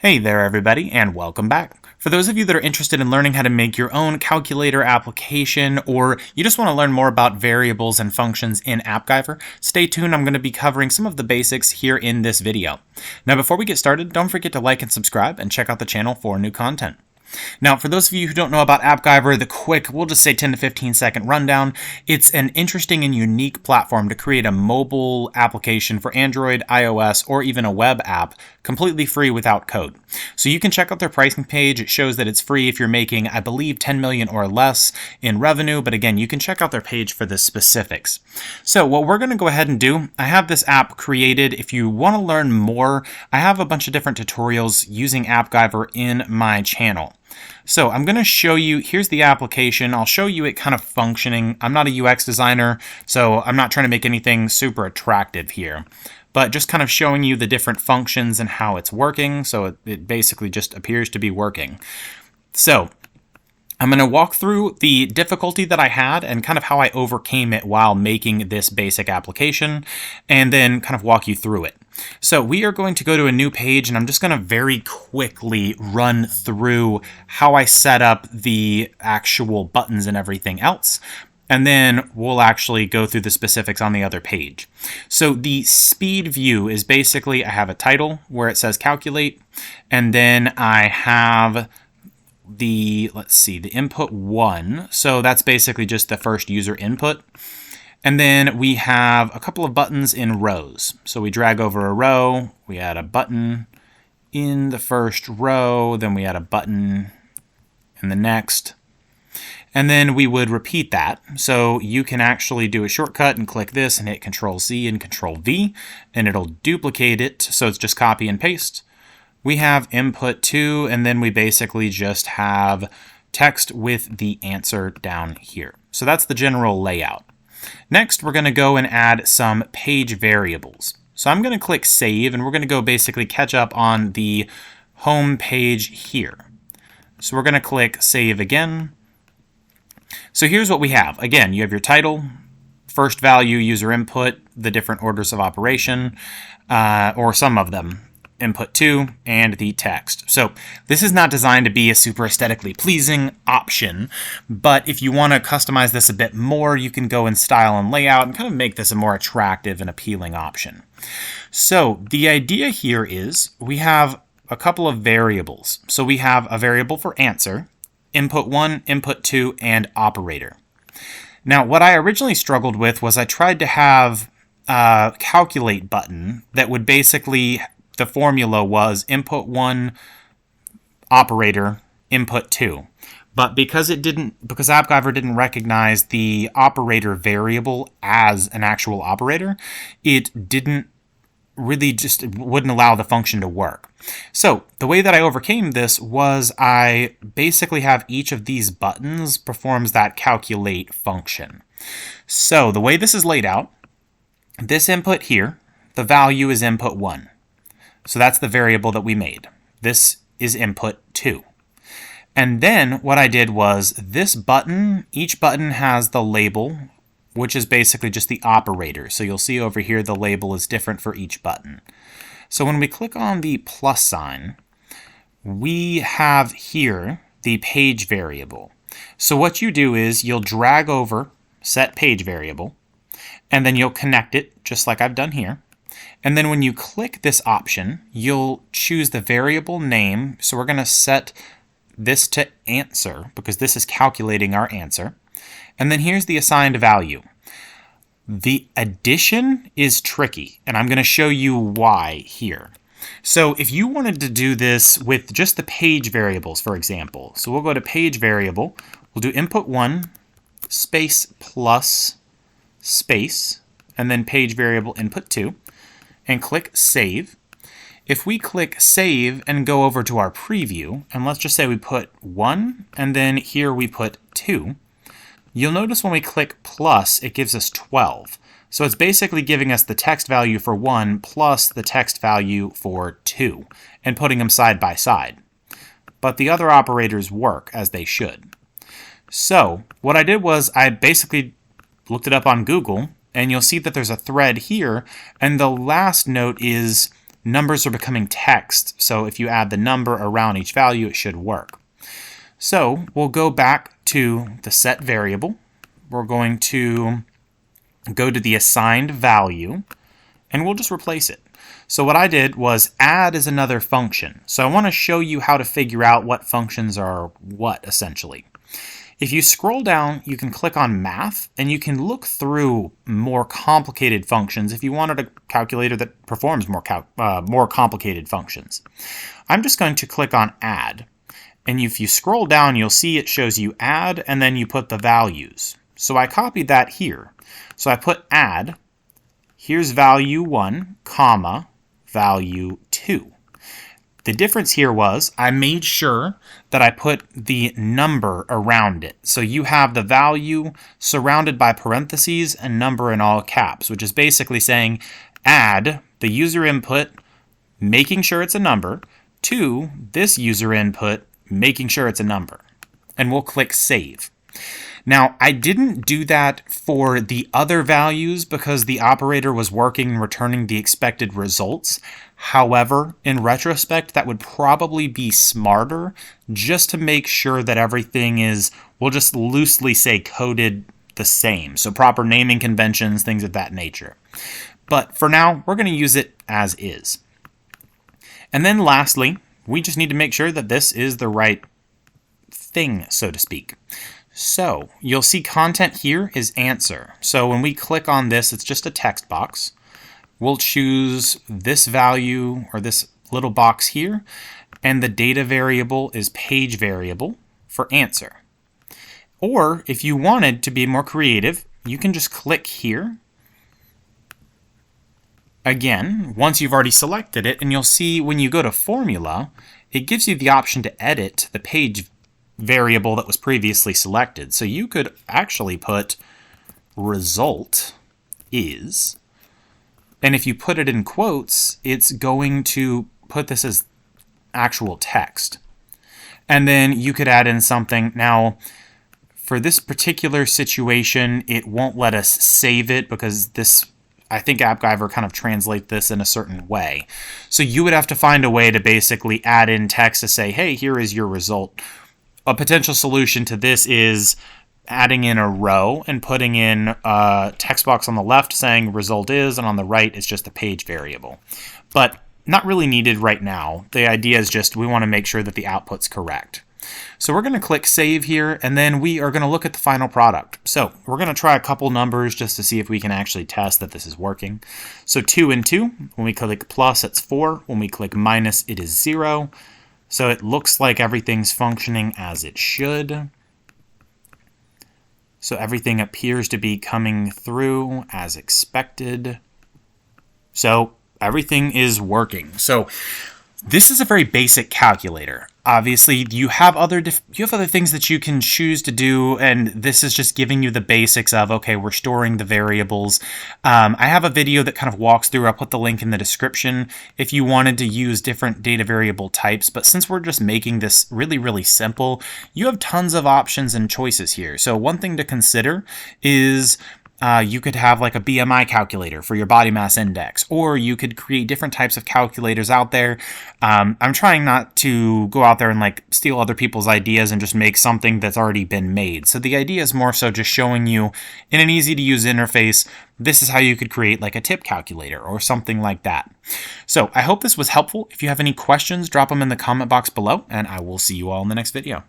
Hey there everybody, and welcome back. For those of you that are interested in learning how to make your own calculator application, or you just want to learn more about variables and functions in Appgyver, stay tuned. I'm going to be covering some of the basics here in this video. Now before we get started, don't forget to like and subscribe and check out the channel for new content. Now, for those of you who don't know about Appgyver, the quick, we'll just say 10 to 15 second rundown, it's an interesting and unique platform to create a mobile application for Android, iOS, or even a web app completely free without code. So you can check out their pricing page. It shows that it's free if you're making, I believe, 10 million or less in revenue, but again, you can check out their page for the specifics. So what we're going to go ahead and do, I have this app created. If you want to learn more, I have a bunch of different tutorials using Appgyver in my channel. So I'm going to show you, here's the application. I'll show you it kind of functioning. I'm not a UX designer, so I'm not trying to make anything super attractive here, but just kind of showing you the different functions and how it's working. So it basically just appears to be working. So I'm going to walk through the difficulty that I had and kind of how I overcame it while making this basic application, and then kind of walk you through it. So we are going to go to a new page, and I'm just going to very quickly run through how I set up the actual buttons and everything else. And then we'll actually go through the specifics on the other page. So the speed view is basically, I have a title where it says calculate, and then I have the, the input 1. So that's basically just the first user input. And then we have a couple of buttons in rows. So we drag over a row, we add a button in the first row, then we add a button in the next. And then we would repeat that. So you can actually do a shortcut and click this and hit Control-C and Control-V, and it'll duplicate it. So it's just copy and paste. We have input 2, and then we basically just have text with the answer down here. So that's the general layout. Next, we're going to go and add some page variables. So I'm going to click Save, and we're going to go basically catch up on the home page here. So we're going to click Save again. So here's what we have. Again, you have your title, first value, user input, the different orders of operation, or some of them, input 2, and the text. So this is not designed to be a super aesthetically pleasing option, but if you want to customize this a bit more, you can go in style and layout and kind of make this a more attractive and appealing option. So the idea here is we have a couple of variables. So we have a variable for answer, input 1, input 2, and operator. Now what I originally struggled with was I tried to have a calculate button that would basically, the formula was input 1, operator, input 2. But because Appgyver didn't recognize the operator variable as an actual operator, it didn't really wouldn't allow the function to work. So the way that I overcame this was I basically have each of these buttons performs that calculate function. So the way this is laid out, this input here, the value is input 1. So that's the variable that we made. This is input 2. And then what I did was this button, each button has the label, which is basically just the operator. So you'll see over here the label is different for each button. So when we click on the plus sign, we have here the page variable. So what you do is you'll drag over set page variable, and then you'll connect it just like I've done here. And then when you click this option, you'll choose the variable name. So we're going to set this to answer because this is calculating our answer. And then here's the assigned value. The addition is tricky, and I'm going to show you why here. So if you wanted to do this with just the page variables, for example, so we'll go to page variable, we'll do input 1, space plus space, and then page variable input 2. And click Save. If we click Save and go over to our preview, and let's just say we put 1, and then here we put 2, you'll notice when we click plus, it gives us 12. So it's basically giving us the text value for 1 plus the text value for 2, and putting them side by side. But the other operators work as they should. So what I did was I basically looked it up on Google, and you'll see that there's a thread here, and the last note is numbers are becoming text. So if you add the number around each value, it should work. So we'll go back to the set variable. We're going to go to the assigned value, and we'll just replace it. So what I did was add is another function. So I want to show you how to figure out what functions are what, essentially. If you scroll down, you can click on math, and you can look through more complicated functions if you wanted a calculator that performs more complicated functions. I'm just going to click on add. And if you scroll down, you'll see it shows you add, and then you put the values. So I copied that here. So I put add, here's value 1, comma, value 2. The difference here was I made sure that I put the number around it. So you have the value surrounded by parentheses and number in all caps, which is basically saying add the user input, making sure it's a number, to this user input, making sure it's a number. And we'll click save. Now, I didn't do that for the other values because the operator was working and returning the expected results. However, in retrospect, that would probably be smarter just to make sure that everything is, we'll just loosely say, coded the same. So proper naming conventions, things of that nature. But for now, we're going to use it as is. And then lastly, we just need to make sure that this is the right thing, so to speak. So you'll see content here is answer. So when we click on this, it's just a text box. We'll choose this value or this little box here, and the data variable is page variable for answer. Or if you wanted to be more creative, you can just click here. Again, once you've already selected it, and you'll see when you go to formula, it gives you the option to edit the page variable that was previously selected. So you could actually put result is, and if you put it in quotes, it's going to put this as actual text. And then you could add in something. Now, for this particular situation, it won't let us save it because this, I think Appgyver kind of translate this in a certain way. So you would have to find a way to basically add in text to say, hey, here is your result. A potential solution to this is adding in a row and putting in a text box on the left saying result is, and on the right is just a page variable. But not really needed right now. The idea is just we want to make sure that the output's correct. So we're going to click save here, and then we are going to look at the final product. So we're going to try a couple numbers just to see if we can actually test that this is working. So 2 and 2, when we click plus, it's 4. When we click minus, it is 0. So it looks like everything's functioning as it should. So everything appears to be coming through as expected. So everything is working. So this is a very basic calculator. Obviously, you have other things that you can choose to do, and this is just giving you the basics of, okay, we're storing the variables. I have a video that kind of walks through. I'll put the link in the description if you wanted to use different data variable types. But since we're just making this really, really simple, you have tons of options and choices here. So one thing to consider is you could have like a BMI calculator for your body mass index, or you could create different types of calculators out there. I'm trying not to go out there and like steal other people's ideas and just make something that's already been made. So the idea is more so just showing you in an easy to use interface, this is how you could create like a tip calculator or something like that. So I hope this was helpful. If you have any questions, drop them in the comment box below, and I will see you all in the next video.